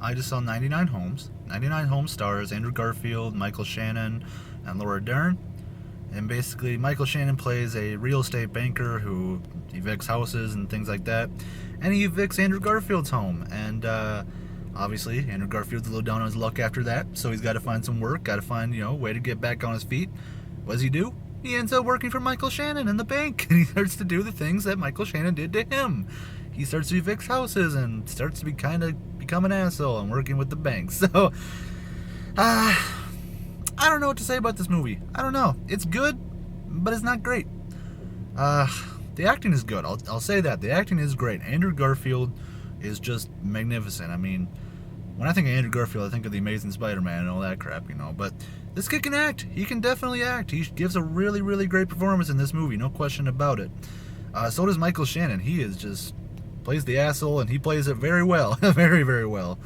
I just saw 99 Homes. 99 Homes stars Andrew Garfield, Michael Shannon, and Laura Dern. And basically, Michael Shannon plays a real estate banker who evicts houses and things like that. And he evicts Andrew Garfield's home. And obviously, Andrew Garfield's a little down on his luck after that. So he's got to find some work, got to find, a way to get back on his feet. What does he do? He ends up working for Michael Shannon in the bank. And he starts to do the things that Michael Shannon did to him. He starts to evict houses and starts to become an asshole and working with the bank. So, I don't know what to say about this movie. I don't know. It's good, but it's not great. The acting is good. I'll say that. The acting is great. Andrew Garfield is just magnificent. I mean, when I think of Andrew Garfield, I think of The Amazing Spider-Man and all that crap, But this kid can act. He can definitely act. He gives a really, really great performance in this movie. No question about it. So does Michael Shannon. He is just plays the asshole, and he plays it very well. Very, very well.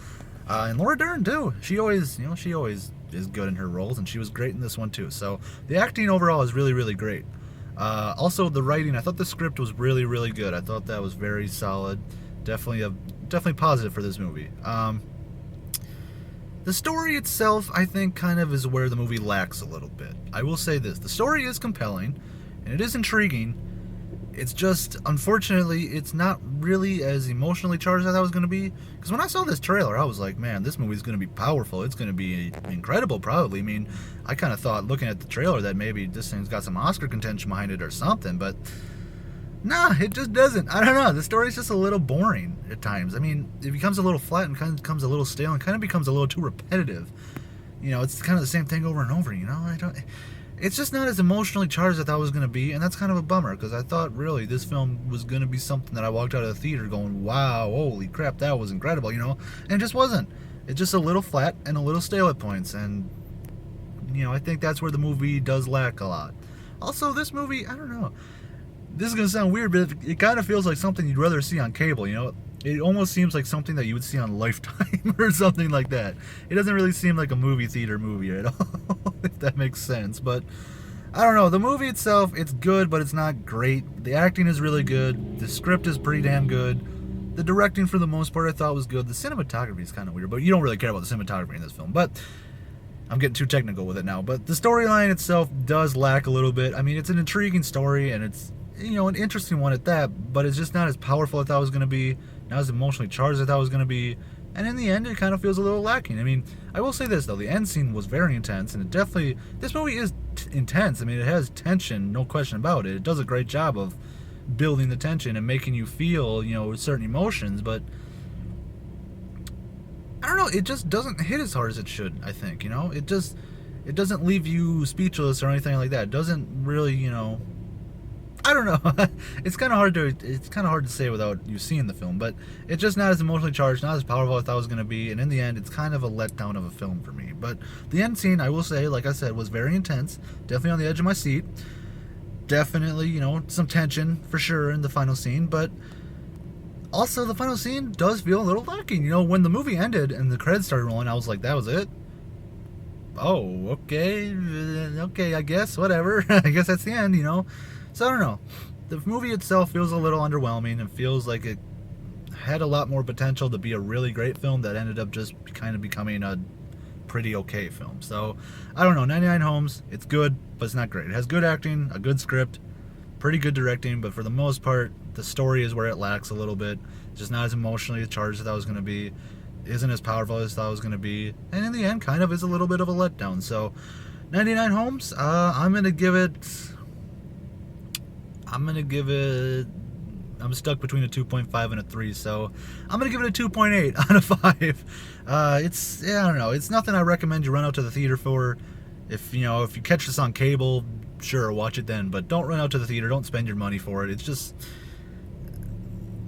And Laura Dern, too. She always is good in her roles, and she was great in this one, too. So the acting overall is really, really great. Also, the writing, I thought the script was really, really good. I thought that was very solid. Definitely positive for this movie. The story itself, I think, kind of is where the movie lacks a little bit. I will say this. The story is compelling, and it is intriguing. It's just, unfortunately, it's not really as emotionally charged as I thought it was going to be. Because when I saw this trailer, I was like, man, this movie's going to be powerful. It's going to be incredible, probably. I mean, I kind of thought, looking at the trailer, that maybe this thing's got some Oscar contention behind it or something. But, nah, it just doesn't. I don't know. The story's just a little boring at times. I mean, it becomes a little flat and kind of becomes a little stale and kind of becomes a little too repetitive. It's kind of the same thing over and over, It's just not as emotionally charged as I thought it was going to be, and that's kind of a bummer, because I thought, really, this film was going to be something that I walked out of the theater going, wow, holy crap, that was incredible, And it just wasn't. It's just a little flat and a little stale at points, and, I think that's where the movie does lack a lot. Also, this movie, I don't know. This is going to sound weird, but it kind of feels like something you'd rather see on cable, It almost seems like something that you would see on Lifetime or something like that. It doesn't really seem like a movie theater movie at all, if that makes sense. But, I don't know. The movie itself, it's good, but it's not great. The acting is really good. The script is pretty damn good. The directing, for the most part, I thought was good. The cinematography is kind of weird, but you don't really care about the cinematography in this film. But I'm getting too technical with it now. But the storyline itself does lack a little bit. I mean, it's an intriguing story, and it's, an interesting one at that, but it's just not as powerful as I thought it was going to be. Not as emotionally charged as I thought it was going to be. And in the end, it kind of feels a little lacking. I mean, I will say this, though. The end scene was very intense, and this movie is intense. I mean, it has tension, no question about it. It does a great job of building the tension and making you feel, certain emotions, but I don't know, it just doesn't hit as hard as it should, I think, It doesn't leave you speechless or anything like that. It doesn't really, I don't know. It's kind of hard to say without you seeing the film, but it's just not as emotionally charged, not as powerful as I thought it was going to be, and in the end, it's kind of a letdown of a film for me. But the end scene, I will say, like I said, was very intense. Definitely on the edge of my seat. Definitely, some tension for sure in the final scene, but also the final scene does feel a little lacking. When the movie ended and the credits started rolling, I was like, that was it? Oh, okay, I guess, whatever. I guess that's the end, So I don't know. The movie itself feels a little underwhelming and feels like it had a lot more potential to be a really great film that ended up just kind of becoming a pretty okay film. So I don't know. 99 Homes, it's good, but it's not great. It has good acting, a good script, pretty good directing, but for the most part, the story is where it lacks a little bit. It's just not as emotionally charged as I thought it was going to be. Isn't as powerful as I thought it was going to be. And in the end, kind of is a little bit of a letdown. So 99 Homes, I'm stuck between a 2.5 and a 3, so I'm going to give it a 2.8 out of 5. I don't know. It's nothing I recommend you run out to the theater for. If you catch this on cable, sure, watch it then, but don't run out to the theater. Don't spend your money for it. It's just,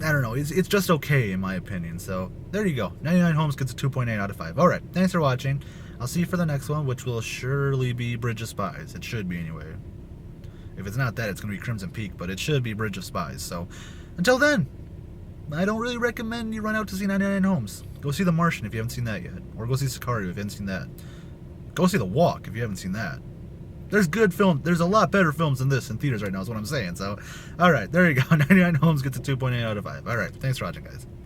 I don't know. It's just okay, in my opinion. So, there you go. 99 Homes gets a 2.8 out of 5. Alright, thanks for watching. I'll see you for the next one, which will surely be Bridge of Spies. It should be, anyway. If it's not that, it's going to be Crimson Peak, but it should be Bridge of Spies. So, until then, I don't really recommend you run out to see 99 Homes. Go see The Martian if you haven't seen that yet. Or go see Sicario if you haven't seen that. Go see The Walk if you haven't seen that. There's good film. There's a lot better films than this in theaters right now is what I'm saying. So, alright, there you go. 99 Homes gets a 2.8 out of 5. Alright, thanks for watching, guys.